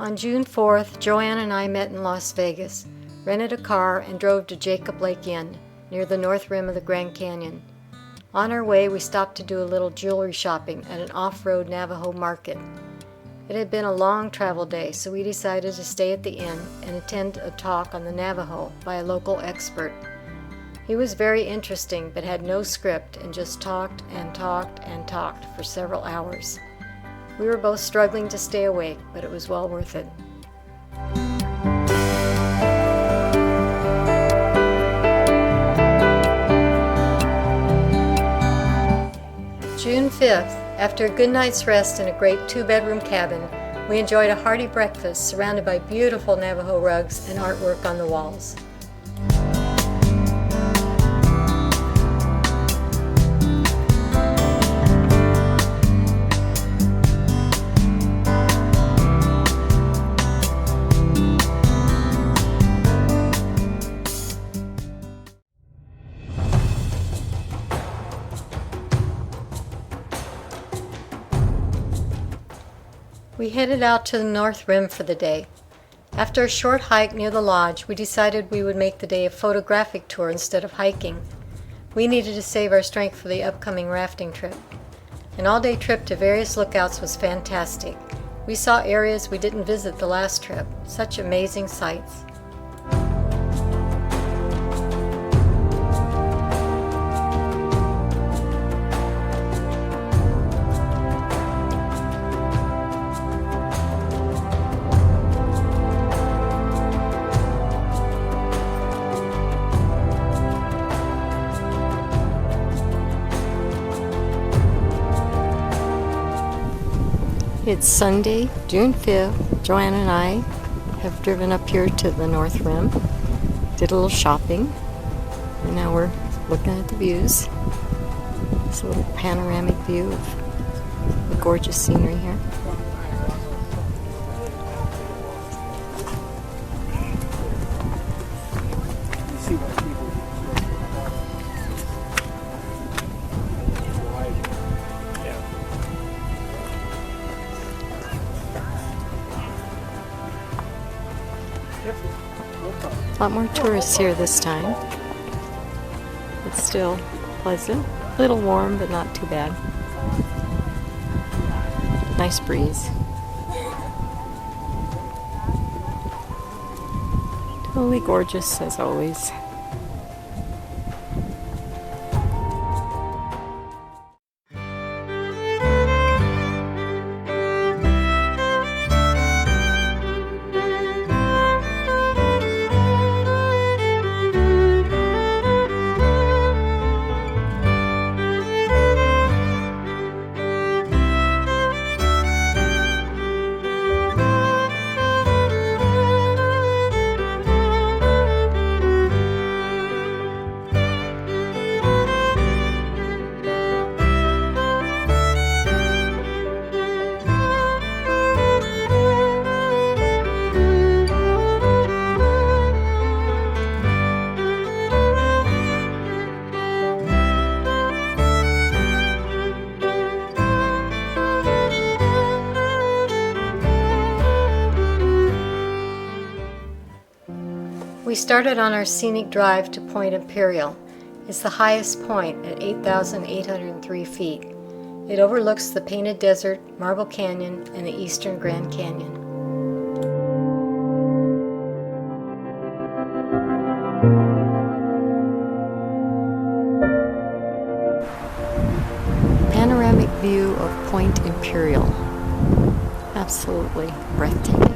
On June 4th, Joanne and I met in Las Vegas, rented a car, and drove to Jacob Lake Inn, near the north rim of the Grand Canyon. On our way, we stopped to do a little jewelry shopping at an off-road Navajo market. It had been a long travel day, so we decided to stay at the inn and attend a talk on the Navajo by a local expert. He was very interesting, but had no script and just talked and talked and talked for several hours. We were both struggling to stay awake, but it was well worth it. June 5th, after a good night's rest in a great two-bedroom cabin, we enjoyed a hearty breakfast surrounded by beautiful Navajo rugs and artwork on the walls. We headed out to the North Rim for the day. After a short hike near the lodge, we decided we would make the day a photographic tour instead of hiking. We needed to save our strength for the upcoming rafting trip. An all-day trip to various lookouts was fantastic. We saw areas we didn't visit the last trip. Such amazing sights. It's Sunday, June 5th. Joanne and I have driven up here to the North Rim, did a little shopping, and now we're looking at the views. It's a little panoramic view of the gorgeous scenery here. A lot more tourists here this time. It's still pleasant, a little warm but not too bad. Nice breeze. Totally gorgeous as always. We started on our scenic drive to Point Imperial. It's the highest point at 8,803 feet. It overlooks the Painted Desert, Marble Canyon, and the eastern Grand Canyon. Panoramic view of Point Imperial. Absolutely breathtaking.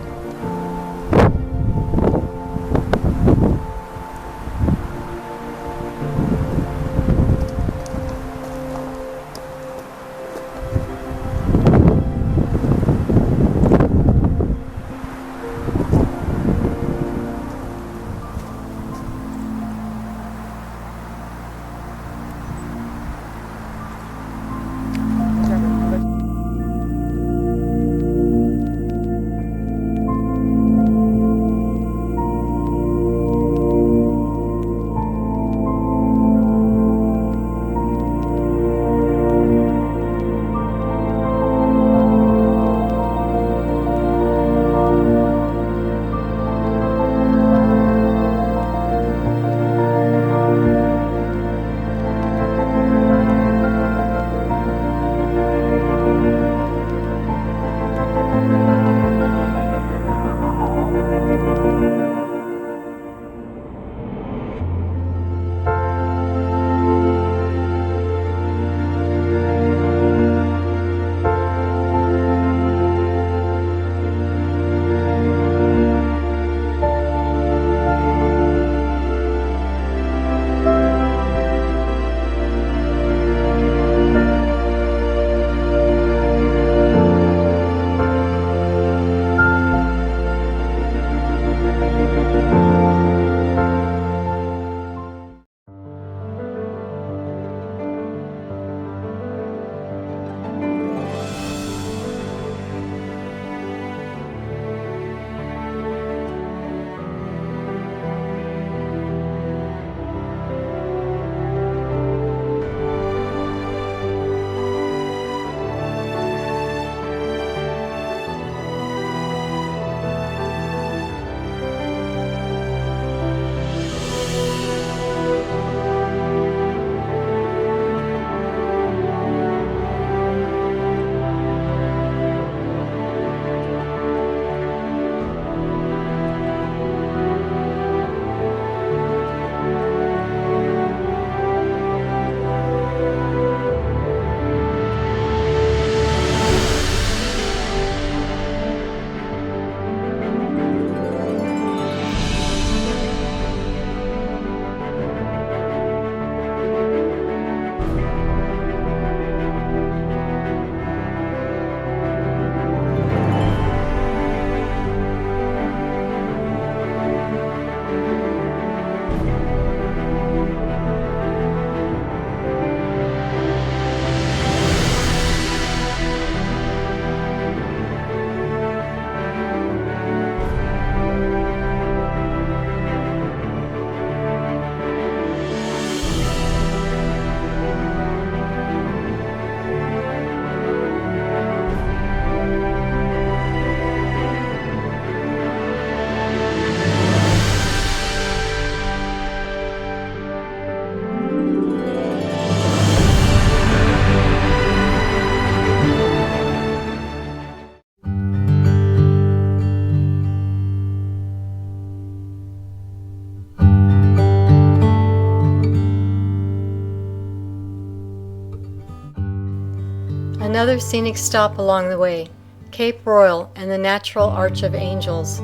Another scenic stop along the way, Cape Royal and the natural Arch of Angels.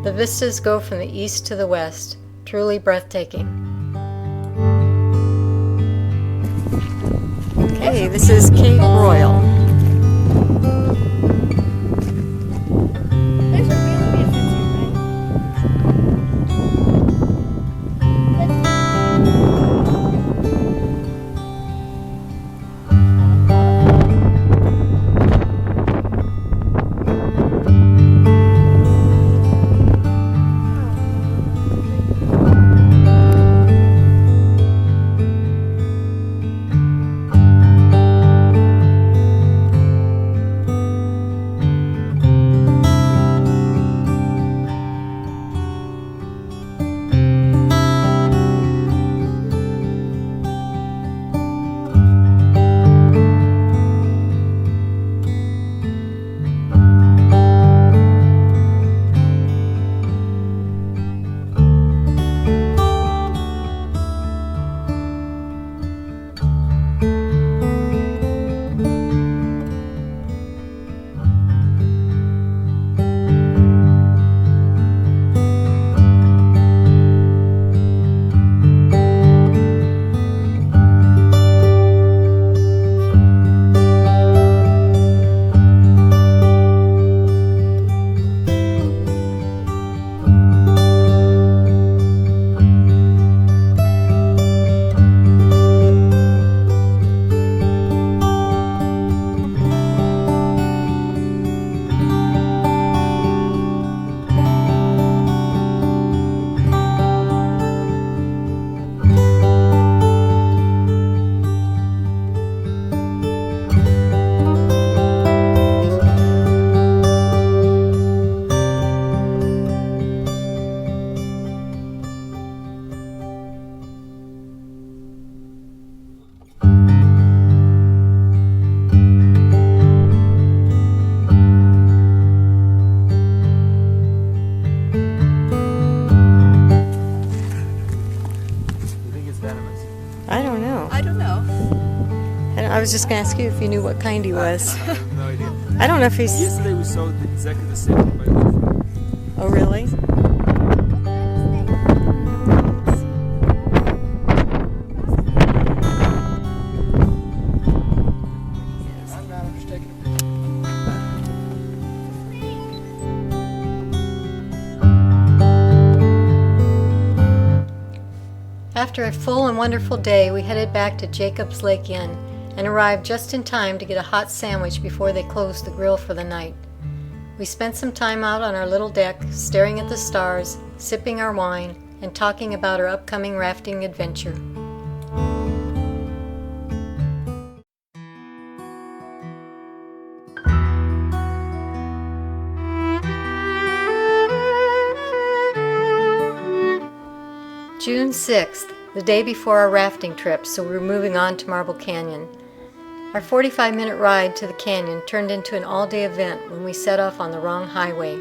The vistas go from the east to the west, truly breathtaking. Okay, this is Cape Royal. I was just going to ask you if you knew what kind he was. I have no idea. I don't know if he's... Yesterday we saw exactly the same thing by different. Oh, really? After a full and wonderful day, we headed back to Jacob's Lake Inn and arrived just in time to get a hot sandwich before they closed the grill for the night. We spent some time out on our little deck, staring at the stars, sipping our wine, and talking about our upcoming rafting adventure. June 6th, the day before our rafting trip, so we were moving on to Marble Canyon. Our 45-minute ride to the canyon turned into an all-day event when we set off on the wrong highway.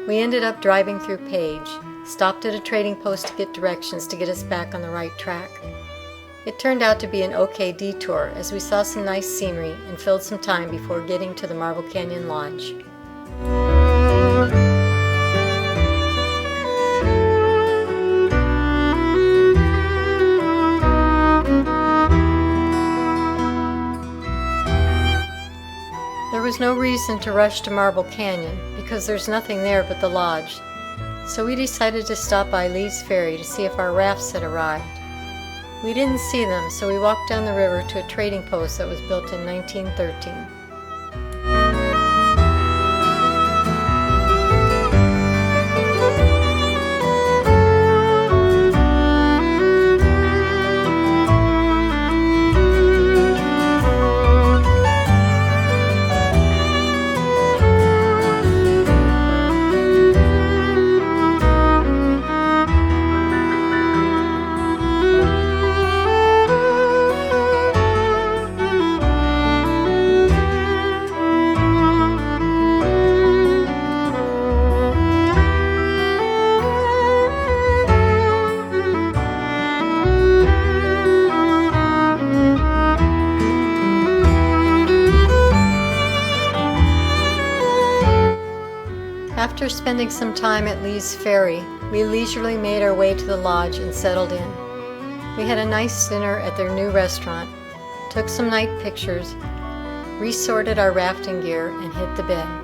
We ended up driving through Page, stopped at a trading post to get directions to get us back on the right track. It turned out to be an okay detour as we saw some nice scenery and filled some time before getting to the Marble Canyon Lodge. There was no reason to rush to Marble Canyon because there's nothing there but the lodge, so we decided to stop by Lee's Ferry to see if our rafts had arrived. We didn't see them, so we walked down the river to a trading post that was built in 1913. After spending some time at Lee's Ferry, we leisurely made our way to the lodge and settled in. We had a nice dinner at their new restaurant, took some night pictures, resorted our rafting gear, and hit the bed.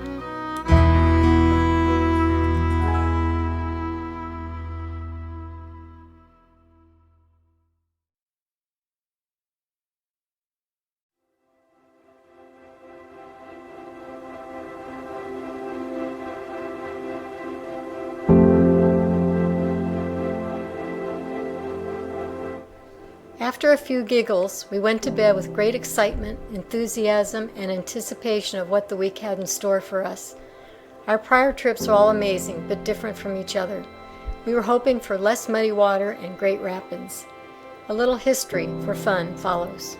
After a few giggles, we went to bed with great excitement, enthusiasm, and anticipation of what the week had in store for us. Our prior trips were all amazing, but different from each other. We were hoping for less muddy water and great rapids. A little history for fun follows.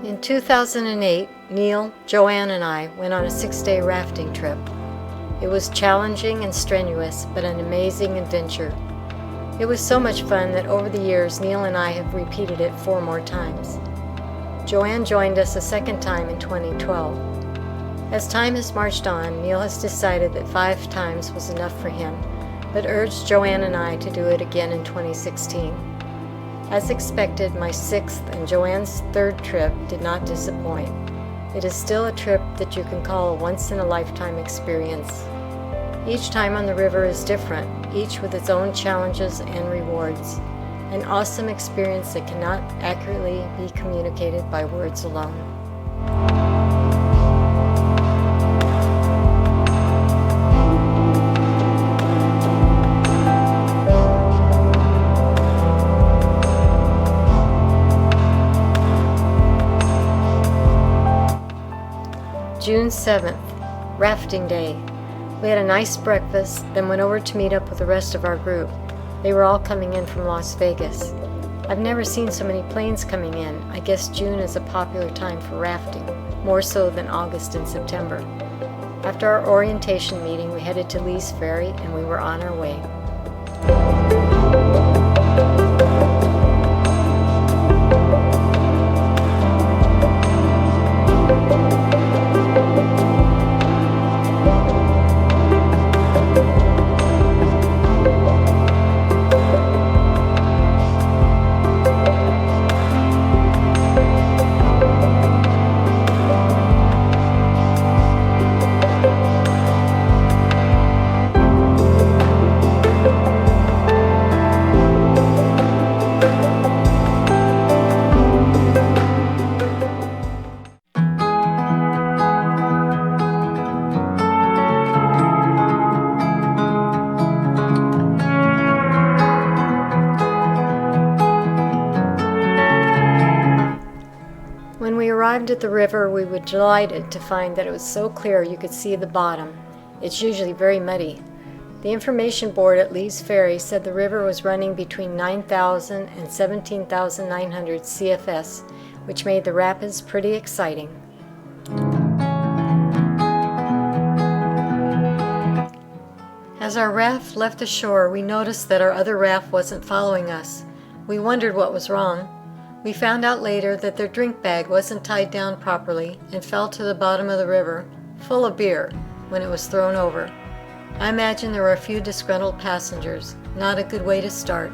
In 2008, Neil, Joanne, and I went on a 6-day rafting trip. It was challenging and strenuous, but an amazing adventure. It was so much fun that over the years, Neil and I have repeated it 4 more times. Joanne joined us a second time in 2012. As time has marched on, Neil has decided that 5 times was enough for him, but urged Joanne and I to do it again in 2016. As expected, my 6th and Joanne's 3rd trip did not disappoint. It is still a trip that you can call a once-in-a-lifetime experience. Each time on the river is different, each with its own challenges and rewards. An awesome experience that cannot accurately be communicated by words alone. June 7th, Rafting Day. We had a nice breakfast, then went over to meet up with the rest of our group. They were all coming in from Las Vegas. I've never seen so many planes coming in. I guess June is a popular time for rafting, more so than August and September. After our orientation meeting, we headed to Lee's Ferry and we were on our way. When we arrived at the river, we were delighted to find that it was so clear you could see the bottom. It's usually very muddy. The information board at Lee's Ferry said the river was running between 9,000 and 17,900 CFS, which made the rapids pretty exciting. As our raft left the shore, we noticed that our other raft wasn't following us. We wondered what was wrong. We found out later that their drink bag wasn't tied down properly and fell to the bottom of the river, full of beer, when it was thrown over. I imagine there were a few disgruntled passengers. Not a good way to start.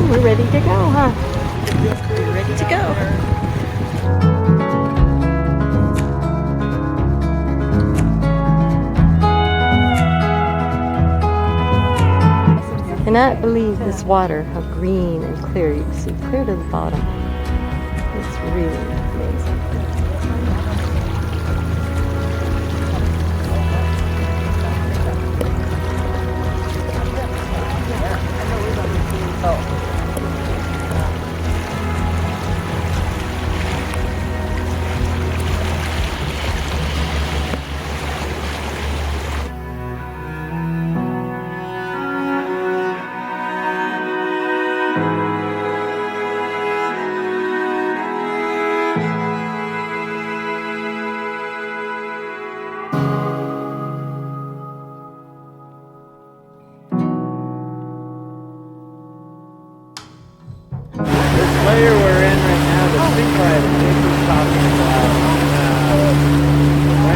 We're ready to go, huh? We're ready to go. I cannot believe this water, how green and clear. You can see clear to the bottom. It's really amazing.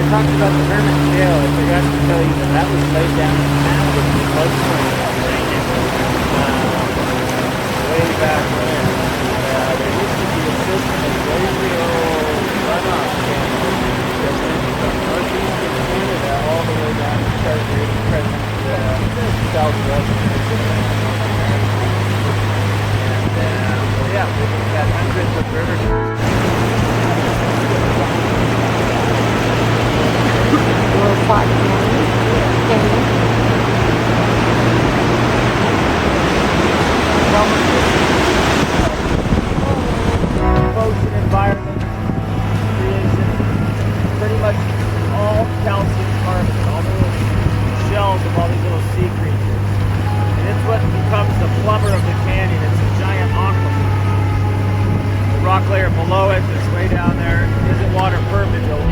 talked about the Hermit Trail. I forgot to tell you that that was laid down in massive floodplains way back when. There used to be a system of glacial runoff channels that went from northeastern Canada all the way down to present southwest North America. And yeah, we've got hundreds of rivers. Ocean environment creation, pretty much all calcium carbon, all the little shells of all these little sea creatures. And it's what becomes the plumber of the canyon. It's a giant aquifer. The rock layer below it that's way down there isn't water permeable.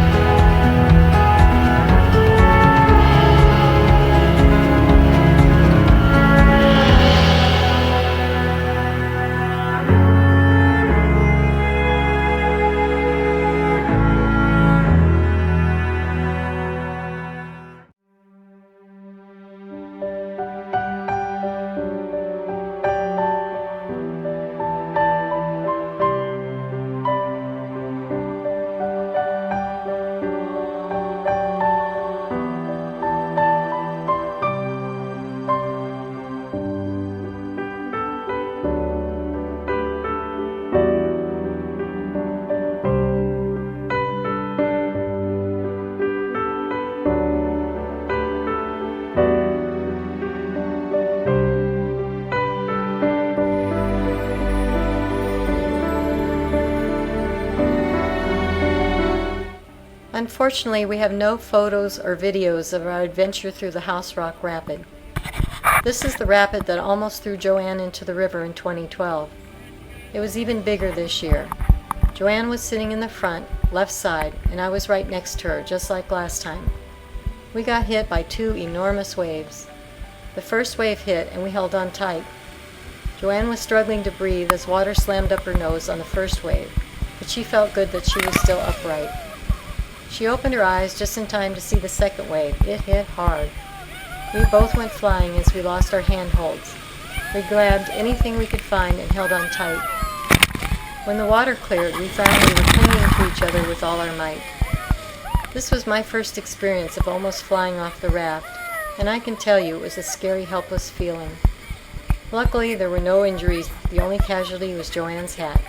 Unfortunately, we have no photos or videos of our adventure through the House Rock Rapid. This is the rapid that almost threw Joanne into the river in 2012. It was even bigger this year. Joanne was sitting in the front, left side, and I was right next to her, just like last time. We got hit by two enormous waves. The first wave hit and we held on tight. Joanne was struggling to breathe as water slammed up her nose on the first wave, but she felt good that she was still upright. She opened her eyes just in time to see the second wave. It hit hard. We both went flying as we lost our handholds. We grabbed anything we could find and held on tight. When the water cleared, we found we were clinging to each other with all our might. This was my first experience of almost flying off the raft, and I can tell you it was a scary, helpless feeling. Luckily, there were no injuries. The only casualty was Joanne's hat.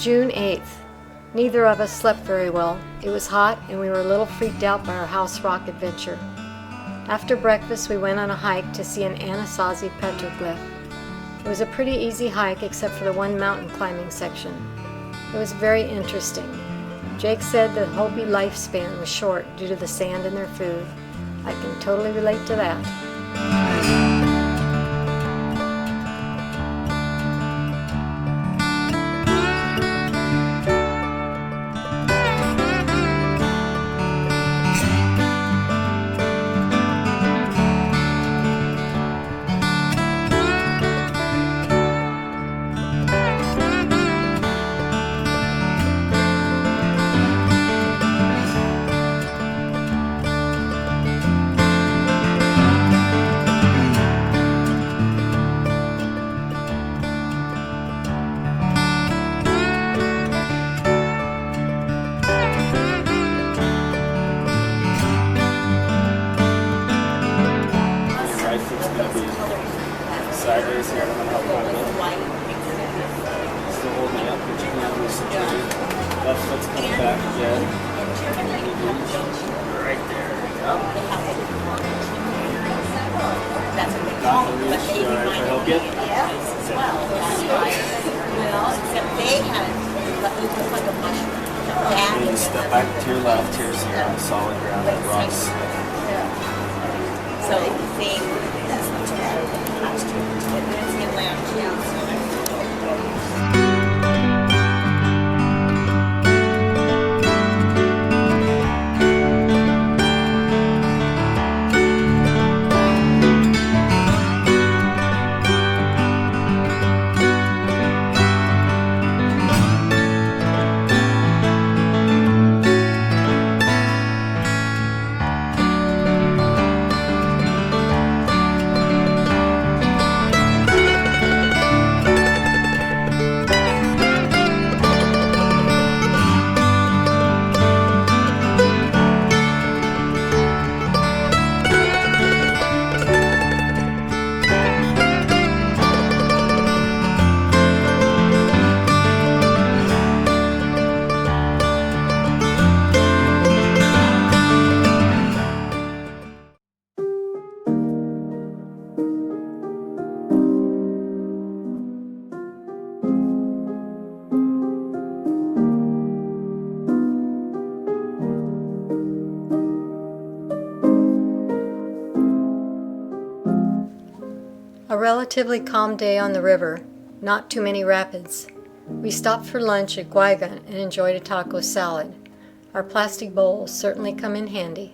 June 8th. Neither of us slept very well. It was hot and we were a little freaked out by our house rock adventure. After breakfast, we went on a hike to see an Anasazi petroglyph. It was a pretty easy hike except for the one mountain climbing section. It was very interesting. Jake said the Hopi lifespan was short due to the sand in their food. I can totally relate to that. sideways here. I'm gonna help you with it. Still holding up, but you can loosen too. Left foot's coming back again. Right there. Yep. That's what they Got call the it, but reach. they You alright if I help you? as well. Well, except they had it looked like a mushroom. You need to step back to your left here so you're on solid ground. That rocks. So the thing that's much better than last year. And then it's inland too. A relatively calm day on the river, not too many rapids. We stopped for lunch at Guayga and enjoyed a taco salad. Our plastic bowls certainly come in handy.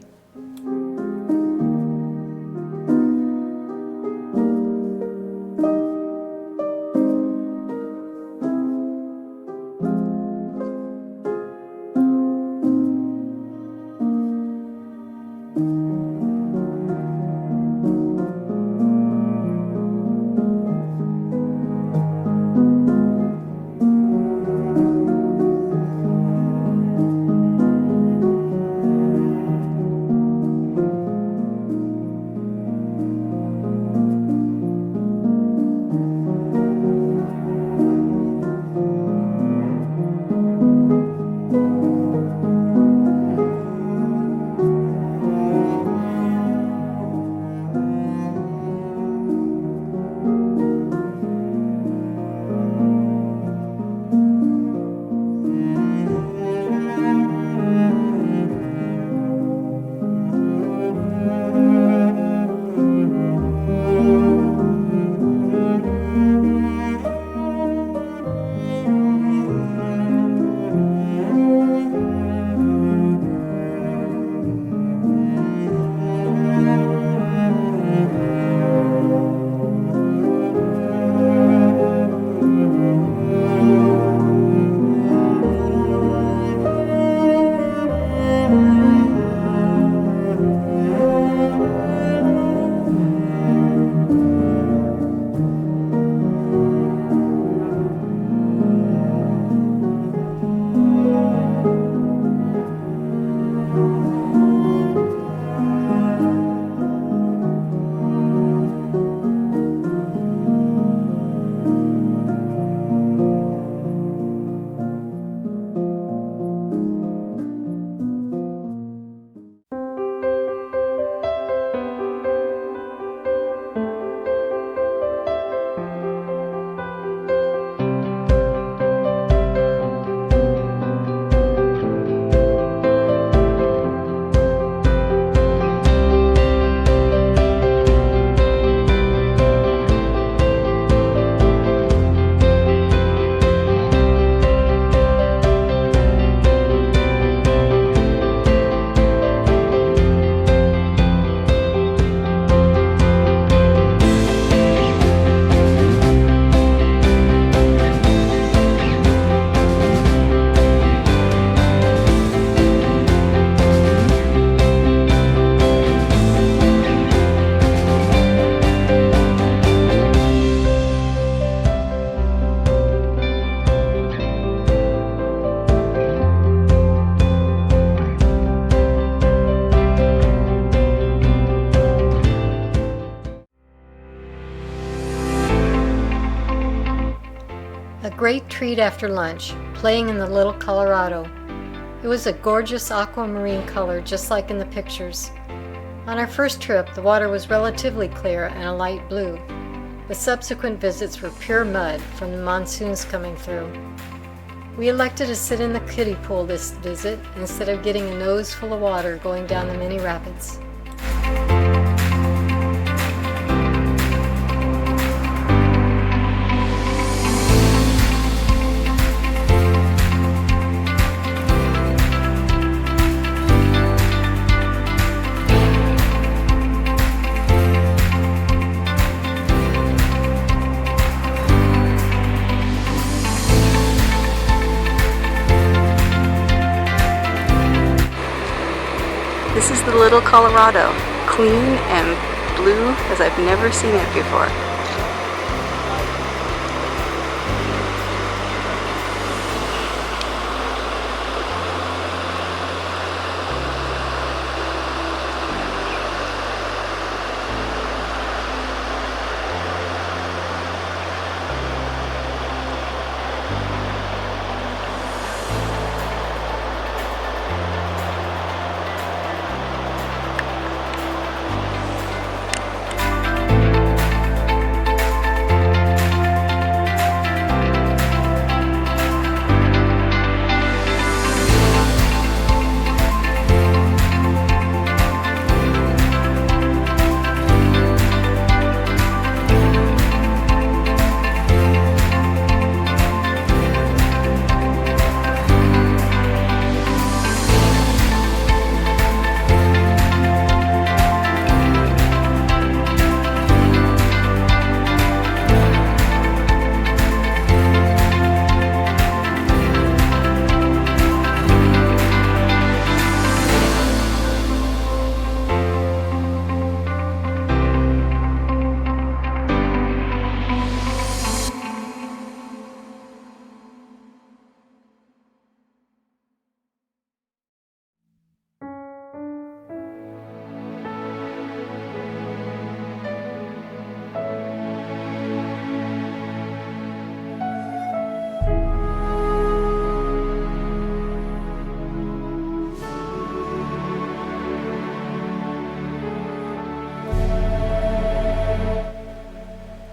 great treat after lunch, playing in the little Colorado. It was a gorgeous aquamarine color just like in the pictures. On our first trip, the water was relatively clear and a light blue. The subsequent visits were pure mud from the monsoons coming through. We elected to sit in the kiddie pool this visit instead of getting a nose full of water going down the mini rapids. This is the little Colorado, clean and blue as I've never seen it before.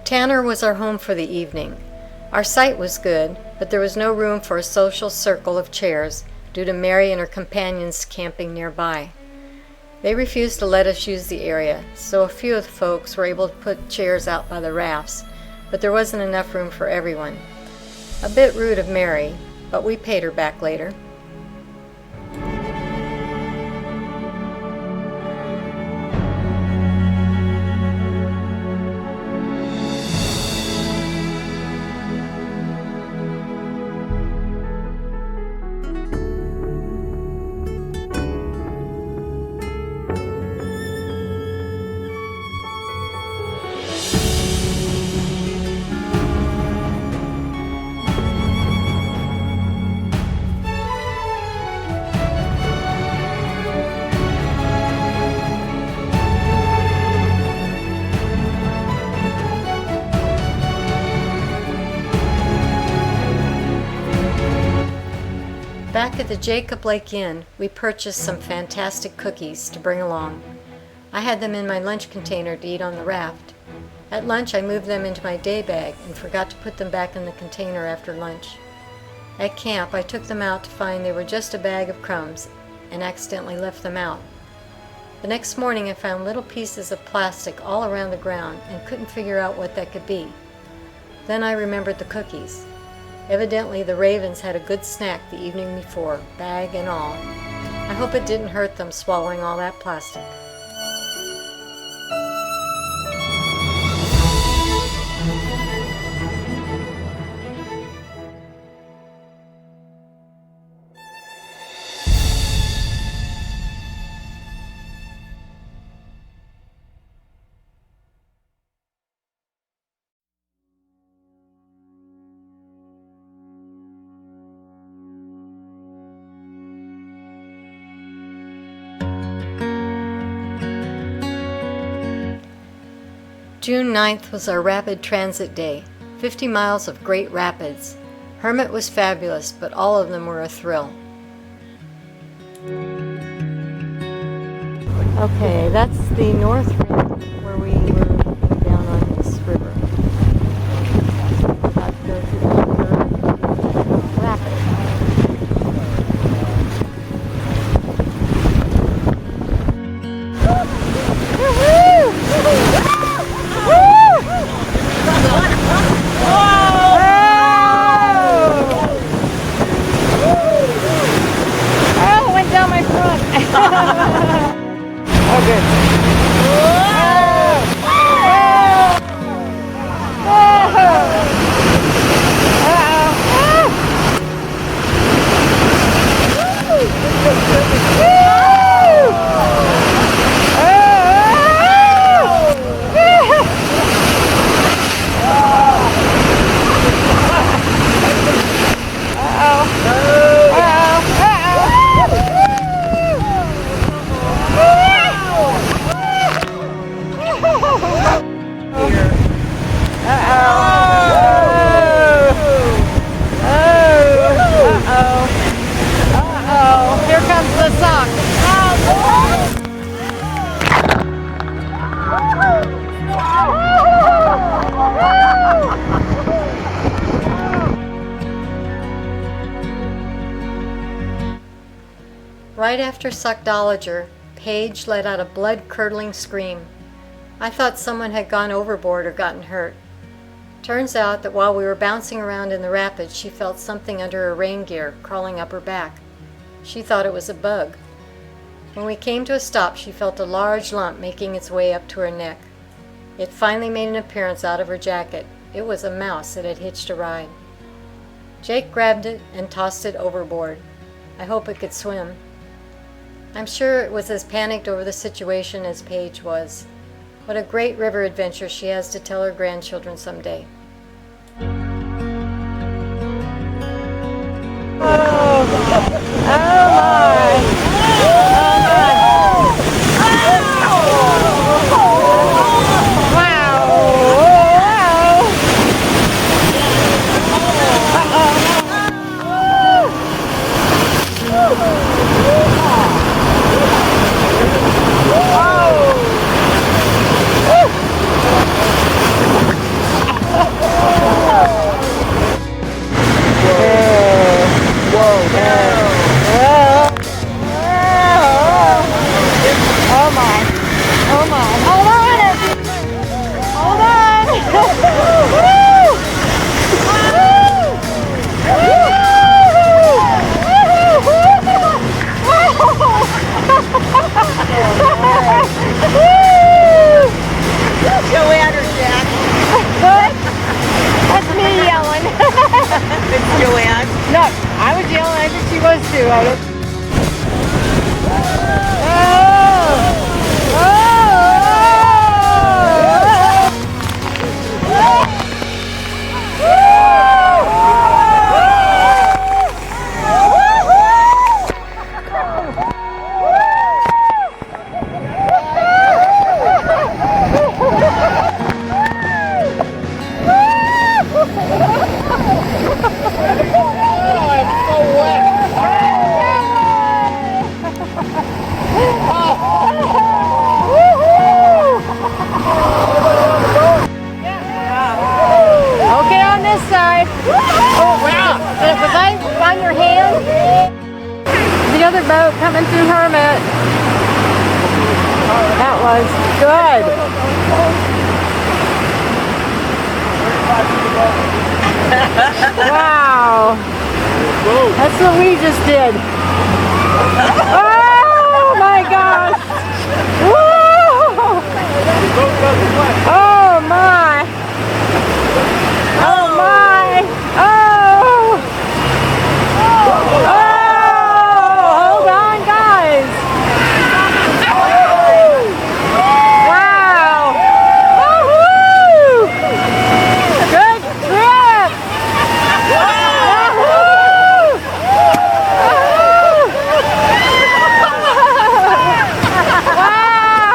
Tanner was our home for the evening. Our site was good, but there was no room for a social circle of chairs due to Mary and her companions camping nearby. They refused to let us use the area, so a few of the folks were able to put chairs out by the rafts, but there wasn't enough room for everyone. A bit rude of Mary, but we paid her back later. Back at the Jacob Lake Inn, we purchased some fantastic cookies to bring along. I had them in my lunch container to eat on the raft. At lunch, I moved them into my day bag and forgot to put them back in the container after lunch. At camp, I took them out to find they were just a bag of crumbs and accidentally left them out. The next morning, I found little pieces of plastic all around the ground and couldn't figure out what that could be. Then I remembered the cookies. Evidently, the ravens had a good snack the evening before, bag and all. I hope it didn't hurt them swallowing all that plastic. June 9th was our rapid transit day, 50 miles of great rapids. Hermit was fabulous, but all of them were a thrill. Okay, that's the north rim where we were looking down on this river. We're about to go to the upper rapid. Oh, it went down my front. Here comes the suck. Right after Suckdolager, Paige let out a blood-curdling scream. I thought someone had gone overboard or gotten hurt. Turns out that while we were bouncing around in the rapids, she felt something under her rain gear crawling up her back. She thought it was a bug. When we came to a stop, she felt a large lump making its way up to her neck. It finally made an appearance out of her jacket. It was a mouse that had hitched a ride. Jake grabbed it and tossed it overboard. I hope it could swim. I'm sure it was as panicked over the situation as Paige was. What a great river adventure she has to tell her grandchildren someday. No, I was yelling. I think she was too. Okay, on this side. Oh, wow. Was I on your hand? The other boat coming through Hermit. That was good. Wow. That's what we just did. Oh my gosh. Woo! Oh my. Oh my. Oh. Oh. Hold on, guys. Wow. Woohoo! Good trip. Wow.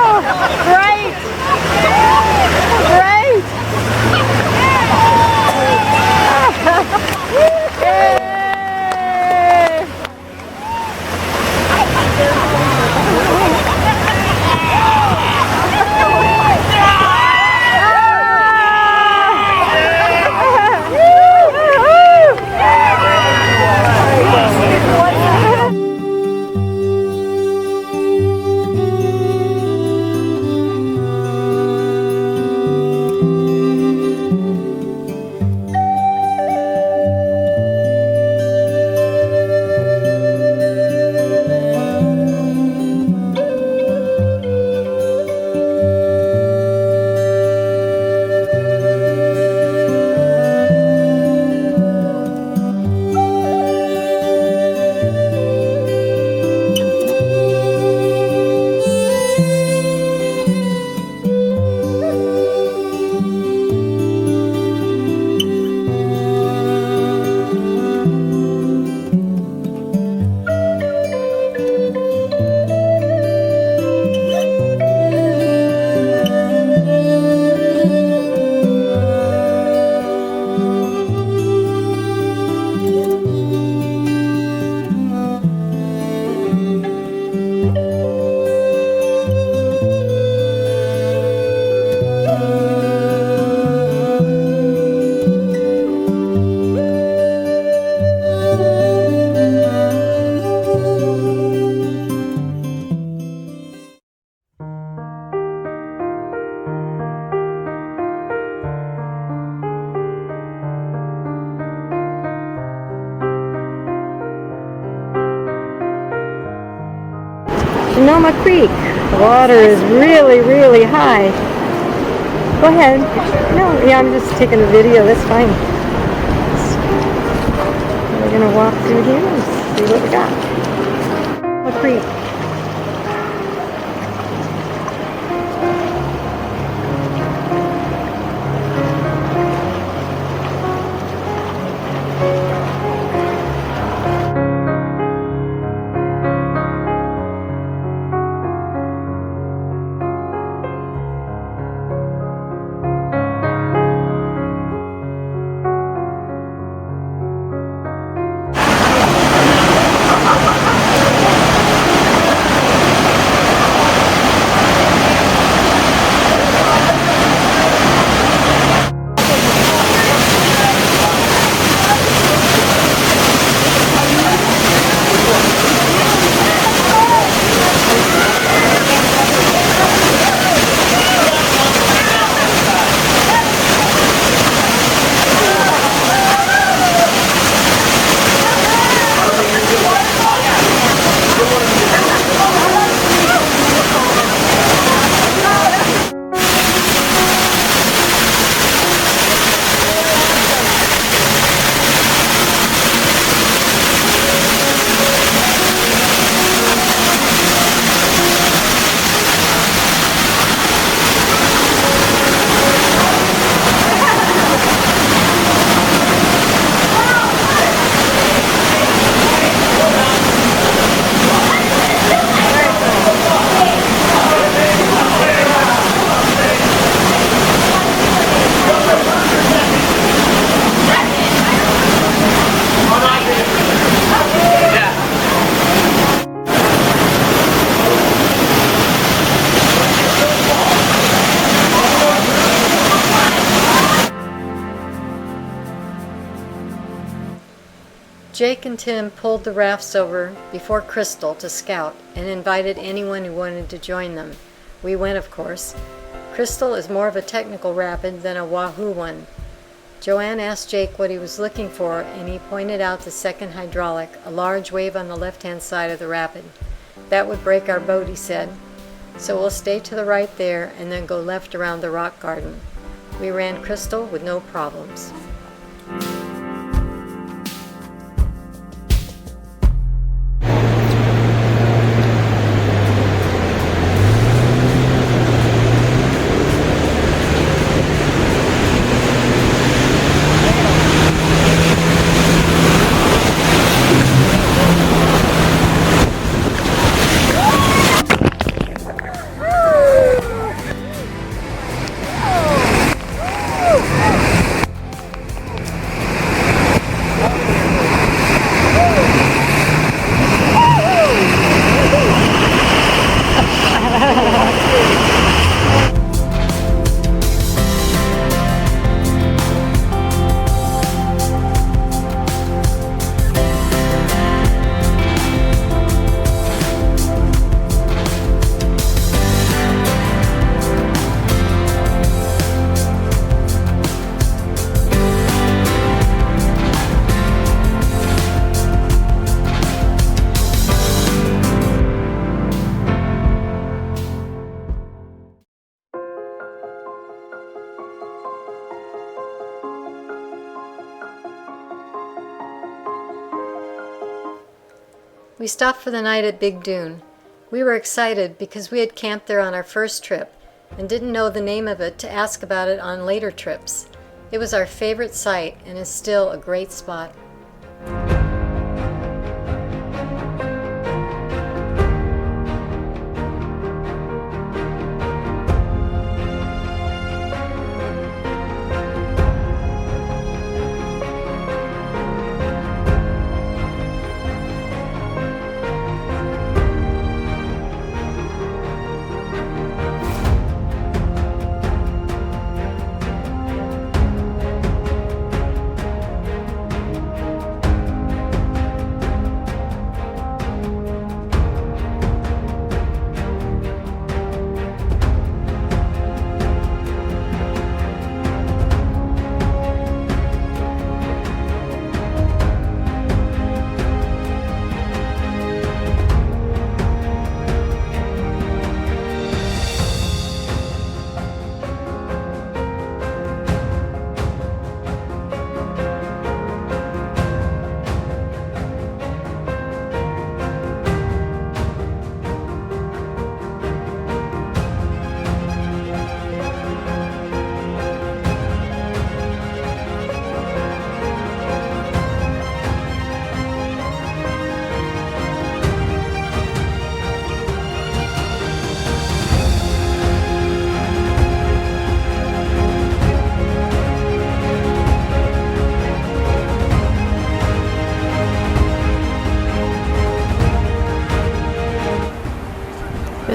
Sonoma Creek. The water is really, really high. Go ahead. No, yeah, I'm just taking a video. That's fine. We're gonna walk through here and see what we got. Sonoma Creek. Jake and Tim pulled the rafts over before Crystal to scout and invited anyone who wanted to join them. We went, of course. Crystal is more of a technical rapid than a wahoo one. Joanne asked Jake what he was looking for, and he pointed out the second hydraulic, a large wave on the left-hand side of the rapid. That would break our boat, he said. So we'll stay to the right there and then go left around the rock garden. We ran Crystal with no problems. We stopped for the night at Big Dune. We were excited because we had camped there on our first trip and didn't know the name of it to ask about it on later trips. It was our favorite site and is still a great spot.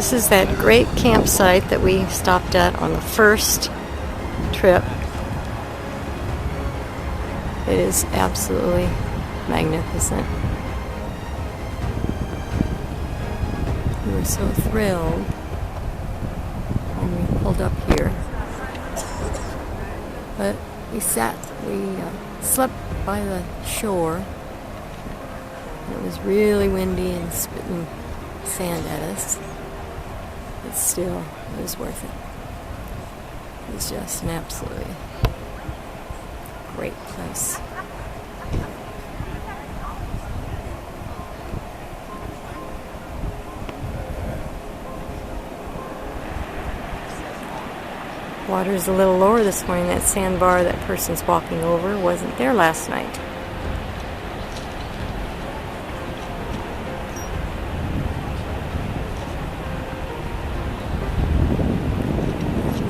This is that great campsite that we stopped at on the first trip. It is absolutely magnificent. We were so thrilled when we pulled up here. But we slept by the shore. It was really windy and spitting sand at us. But still, it was worth it. It was just an absolutely great place. Water's a little lower this morning. That sandbar that person's walking over wasn't there last night.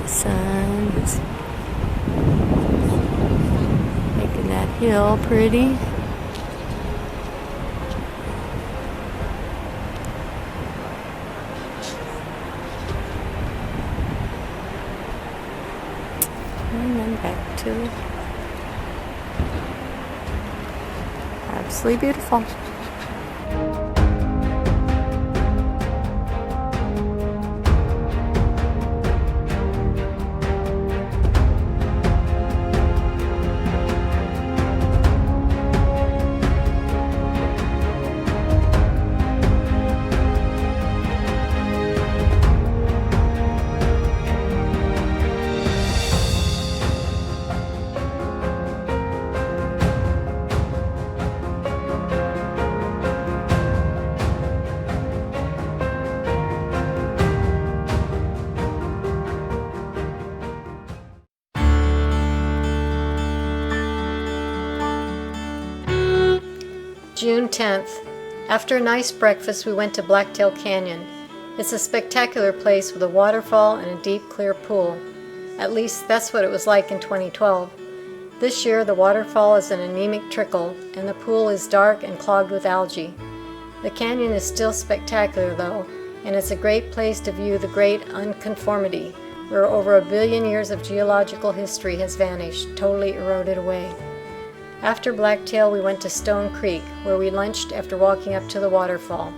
The sun is making that hill pretty. And then back to absolutely beautiful. June 10th. After a nice breakfast, we went to Blacktail Canyon. It's a spectacular place with a waterfall and a deep, clear pool. At least that's what it was like in 2012. This year, the waterfall is an anemic trickle, and the pool is dark and clogged with algae. The canyon is still spectacular, though, and it's a great place to view the great unconformity, where over 1 billion years of geological history has vanished, totally eroded away. After Blacktail, we went to Stone Creek, where we lunched after walking up to the waterfall.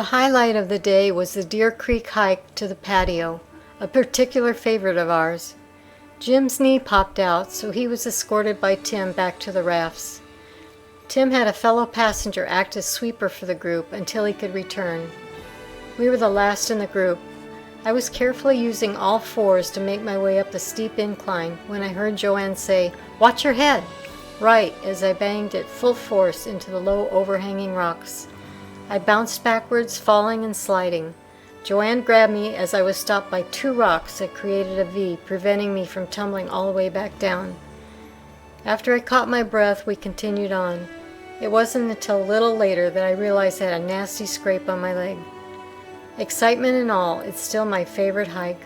The highlight of the day was the Deer Creek hike to the patio, a particular favorite of ours. Jim's knee popped out, so he was escorted by Tim back to the rafts. Tim had a fellow passenger act as sweeper for the group until he could return. We were the last in the group. I was carefully using all fours to make my way up the steep incline when I heard Joanne say, "Watch your head!" right as I banged at full force into the low overhanging rocks. I bounced backwards, falling and sliding. Joanne grabbed me as I was stopped by two rocks that created a V, preventing me from tumbling all the way back down. After I caught my breath, we continued on. It wasn't until a little later that I realized I had a nasty scrape on my leg. Excitement and all, it's still my favorite hike.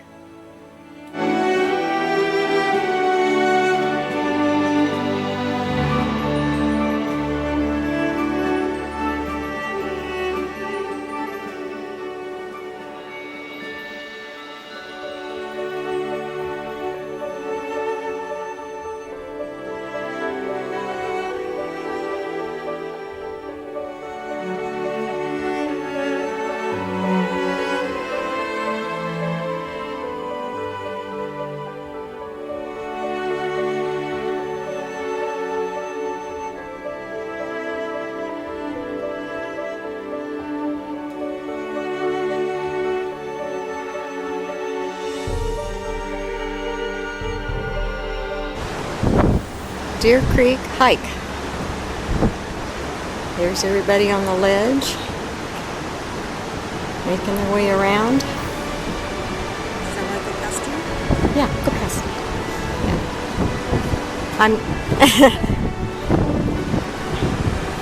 Deer Creek hike. There's everybody on the ledge, making their way around. Sound like a customer? Yeah, go past. Yeah.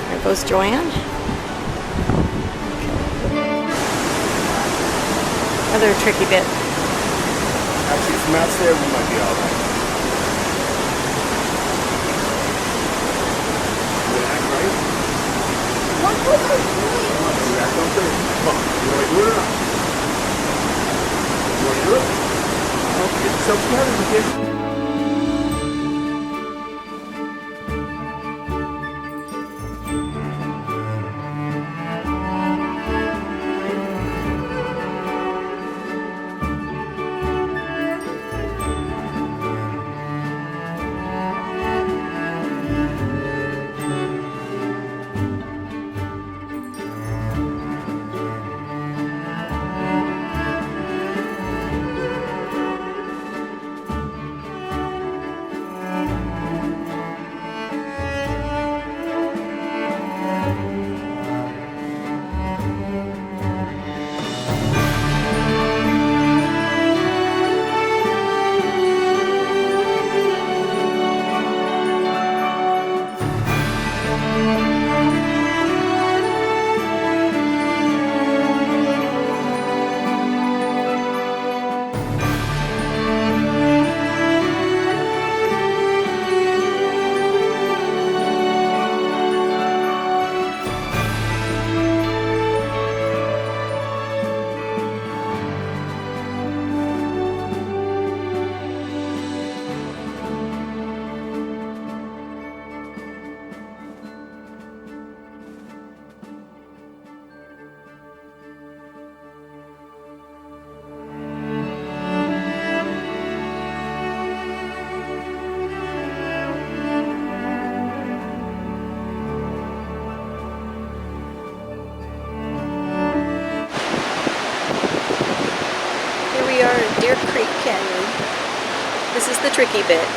There goes Joanne. Another tricky bit. Actually, if Matt's there, we might be all right. Here we are in Deer Creek Canyon. This is the tricky bit.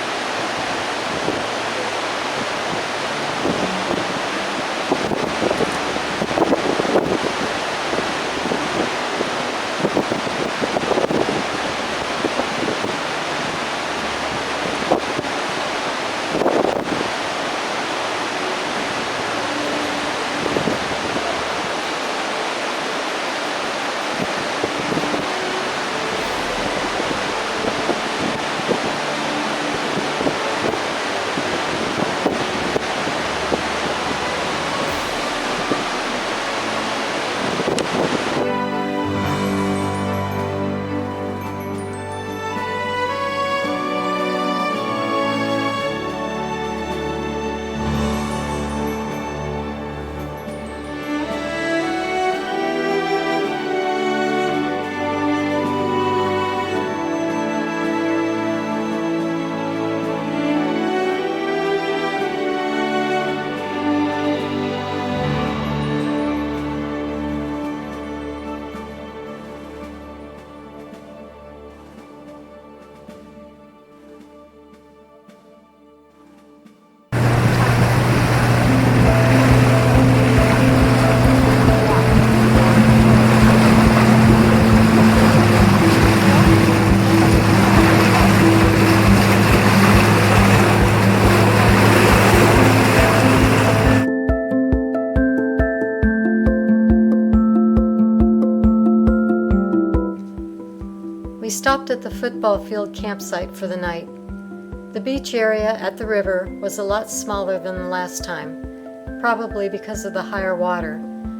stopped at the football field campsite for the night. The beach area at the river was a lot smaller than the last time, probably because of the higher water,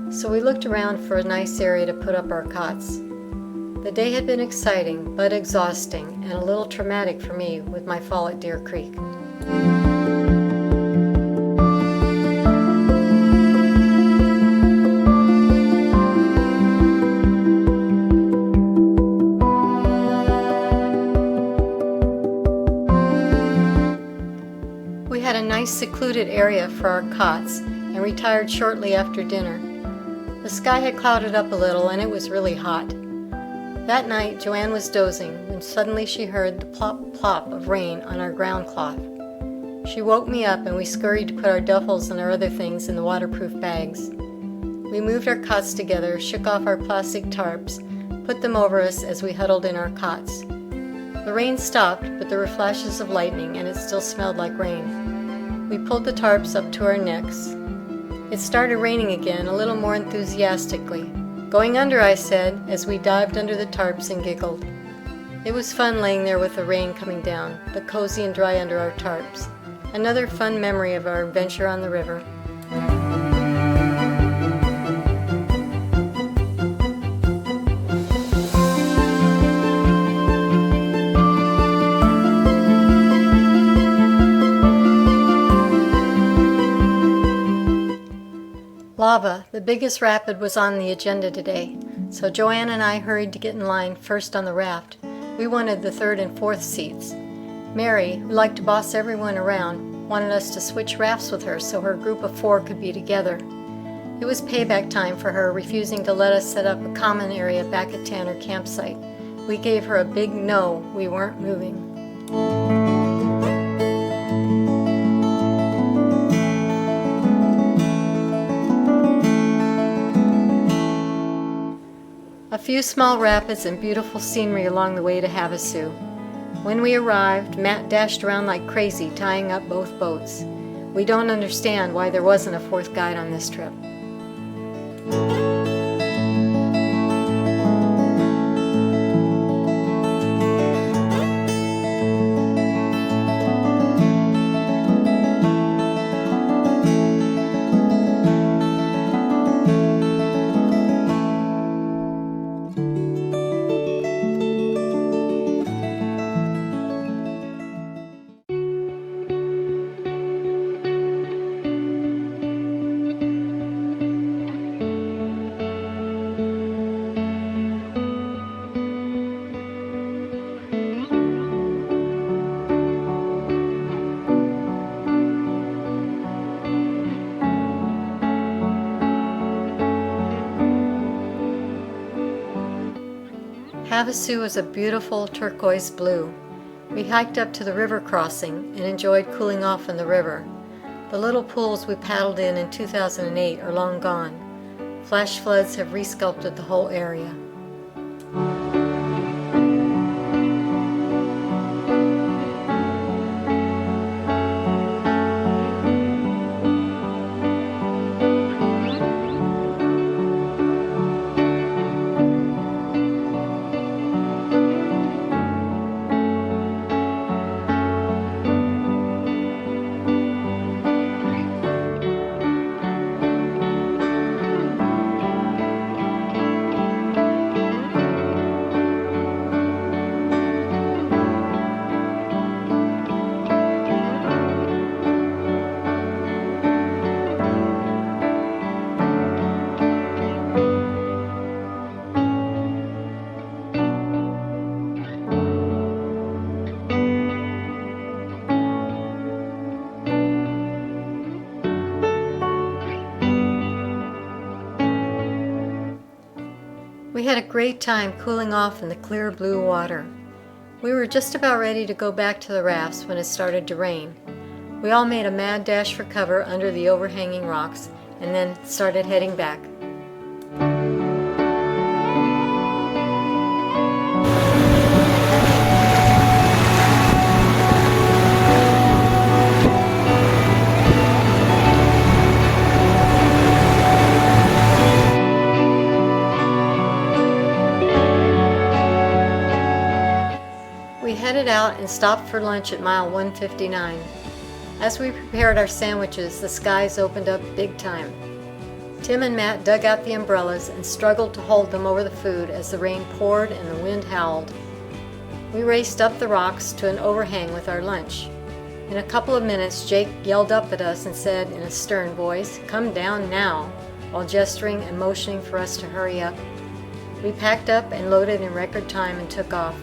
so we looked around for a nice area to put up our cots. The day had been exciting but exhausting and a little traumatic for me with my fall at Deer Creek. We had a nice secluded area for our cots and retired shortly after dinner. The sky had clouded up a little and it was really hot. That night, Joanne was dozing when suddenly she heard the plop plop of rain on our ground cloth. She woke me up and we scurried to put our duffels and our other things in the waterproof bags. We moved our cots together, shook off our plastic tarps, put them over us as we huddled in our cots. The rain stopped, but there were flashes of lightning and it still smelled like rain. We pulled the tarps up to our necks. It started raining again, a little more enthusiastically. "Going under," I said, as we dived under the tarps and giggled. It was fun laying there with the rain coming down, but cozy and dry under our tarps. Another fun memory of our adventure on the river. Lava, the biggest rapid, was on the agenda today, so Joanne and I hurried to get in line first on the raft. We wanted the third and fourth seats. Mary, who liked to boss everyone around, wanted us to switch rafts with her so her group of 4 could be together. It was payback time for her refusing to let us set up a common area back at Tanner campsite. We gave her a big no, we weren't moving. A few small rapids and beautiful scenery along the way to Havasu. When we arrived, Matt dashed around like crazy, tying up both boats. We don't understand why there wasn't a 4th guide on this trip. Havasu is a beautiful turquoise blue. We hiked up to the river crossing and enjoyed cooling off in the river. The little pools we paddled in 2008 are long gone. Flash floods have resculpted the whole area. We had a great time cooling off in the clear blue water. We were just about ready to go back to the rafts when it started to rain. We all made a mad dash for cover under the overhanging rocks and then started heading back. out and stopped for lunch at mile 159. As we prepared our sandwiches, the skies opened up big time. Tim and Matt dug out the umbrellas and struggled to hold them over the food as the rain poured and the wind howled. We raced up the rocks to an overhang with our lunch. In a couple of minutes, Jake yelled up at us and said in a stern voice, "Come down now," while gesturing and motioning for us to hurry up. We packed up and loaded in record time and took off.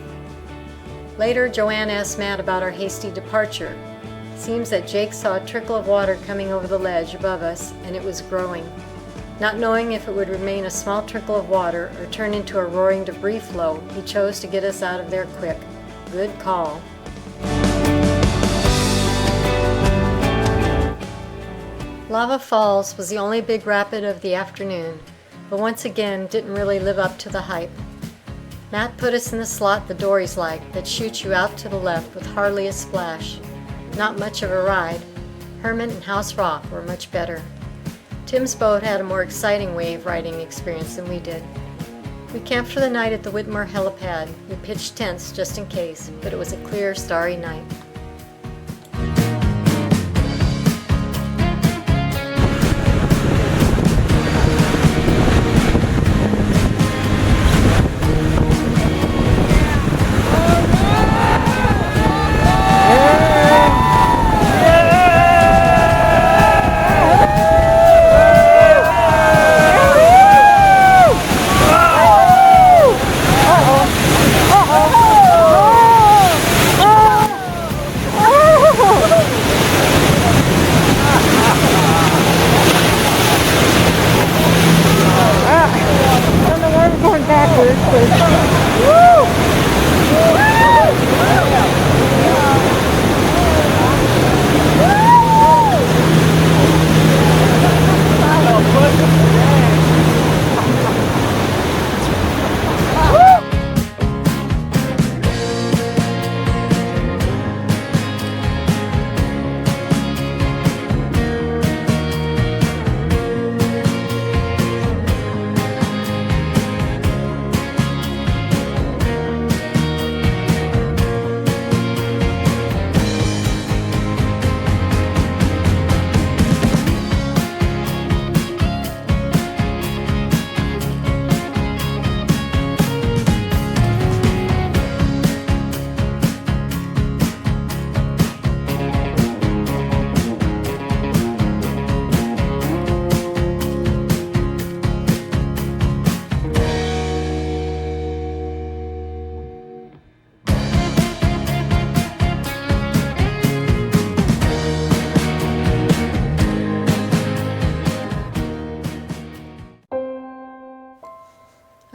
Later, Joanne asked Matt about our hasty departure. It seems that Jake saw a trickle of water coming over the ledge above us, and it was growing. Not knowing if it would remain a small trickle of water or turn into a roaring debris flow, he chose to get us out of there quick. Good call. Lava Falls was the only big rapid of the afternoon, but once again didn't really live up to the hype. Matt put us in the slot the dories like, that shoots you out to the left with hardly a splash. Not much of a ride. Hermit and House Rock were much better. Tim's boat had a more exciting wave riding experience than we did. We camped for the night at the Whitmore helipad. We pitched tents just in case, but it was a clear, starry night.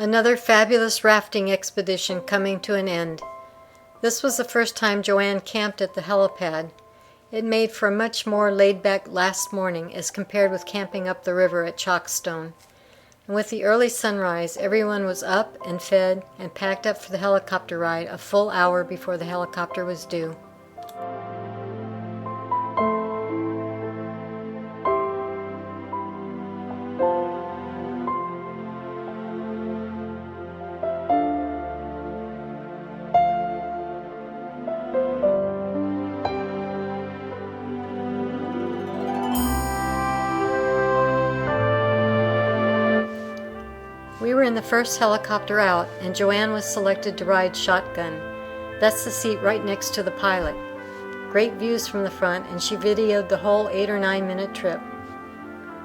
Another fabulous rafting expedition coming to an end. This was the first time Joanne camped at the helipad. It made for a much more laid-back last morning as compared with camping up the river at Chalkstone. And with the early sunrise, everyone was up and fed and packed up for the helicopter ride a full hour before the helicopter was due. We were in the first helicopter out, and Joanne was selected to ride shotgun. That's the seat right next to the pilot. Great views from the front, and she videoed the whole 8 or 9 minute trip.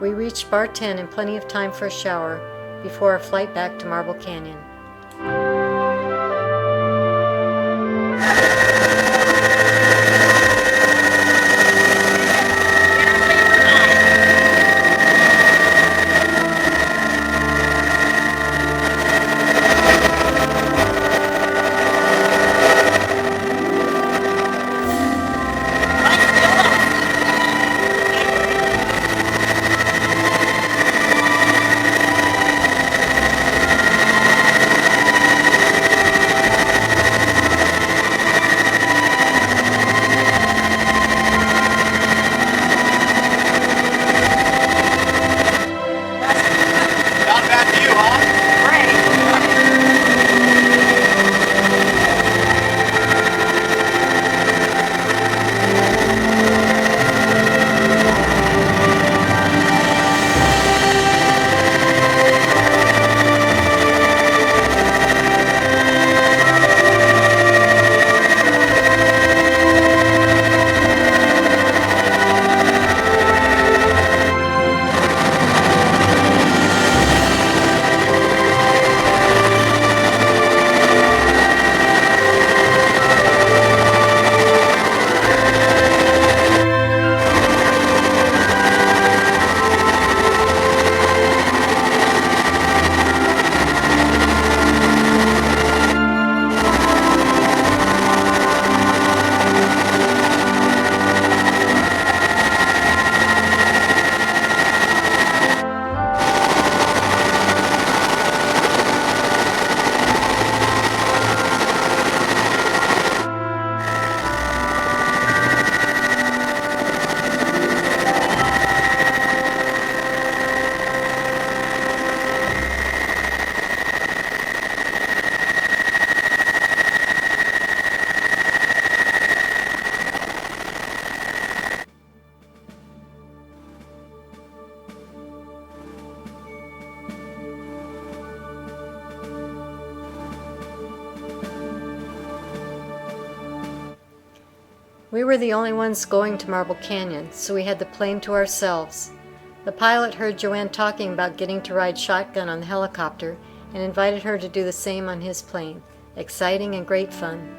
We reached Bar 10 in plenty of time for a shower before our flight back to Marble Canyon. We were the only ones going to Marble Canyon, so we had the plane to ourselves. The pilot heard Joanne talking about getting to ride shotgun on the helicopter and invited her to do the same on his plane. Exciting and great fun.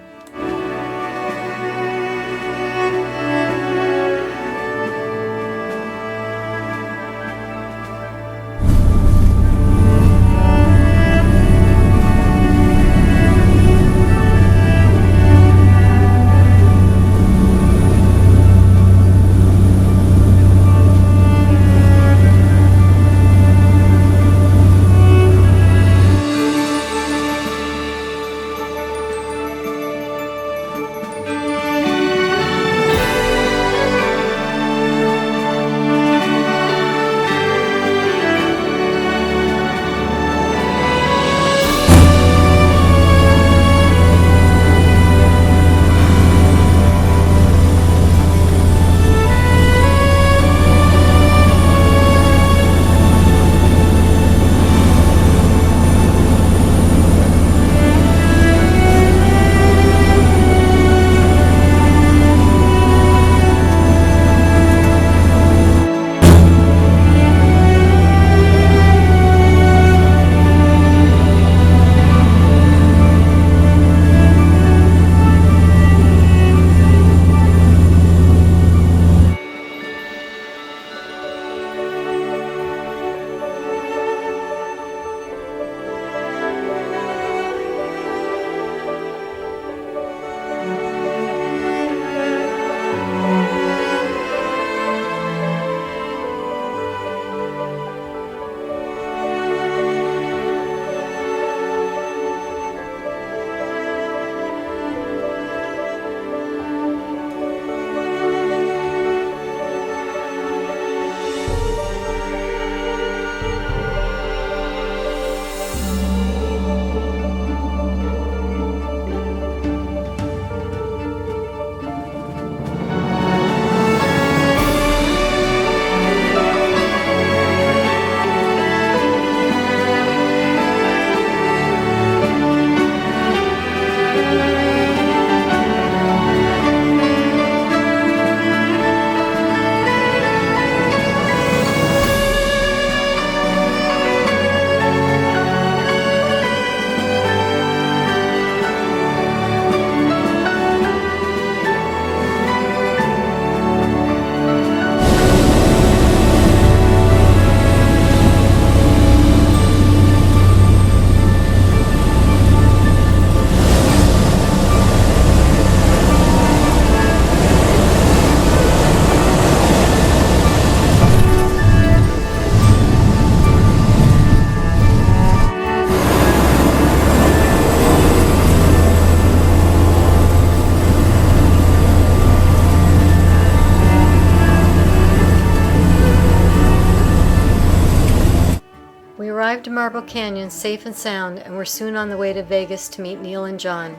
We arrived to Marble Canyon safe and sound and were soon on the way to Vegas to meet Neil and John.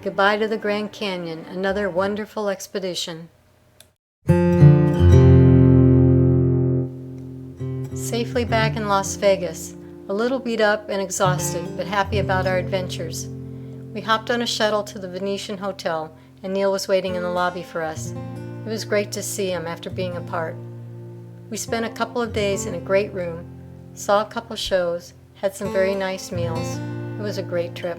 Goodbye to the Grand Canyon, another wonderful expedition. Safely back in Las Vegas, a little beat up and exhausted, but happy about our adventures. We hopped on a shuttle to the Venetian Hotel, and Neil was waiting in the lobby for us. It was great to see him after being apart. We spent a couple of days in a great room, saw a couple shows, had some very nice meals. It was a great trip.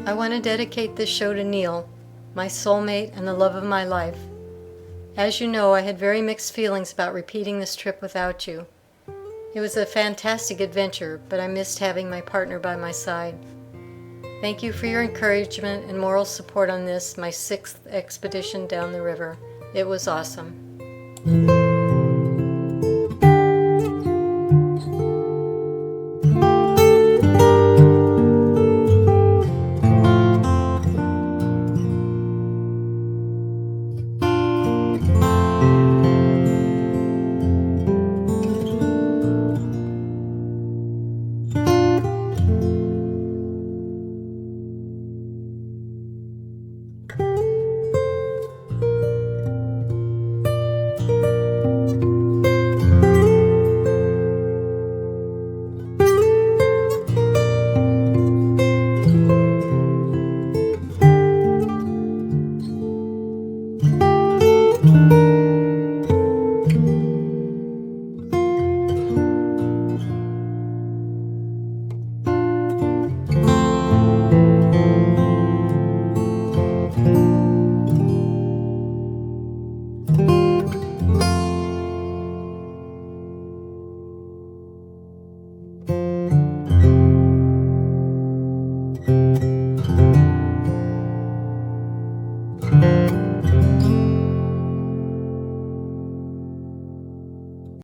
I want to dedicate this show to Neil, my soulmate, and the love of my life. As you know, I had very mixed feelings about repeating this trip without you. It was a fantastic adventure, but I missed having my partner by my side. Thank you for your encouragement and moral support on this, my 6th expedition down the river. It was awesome.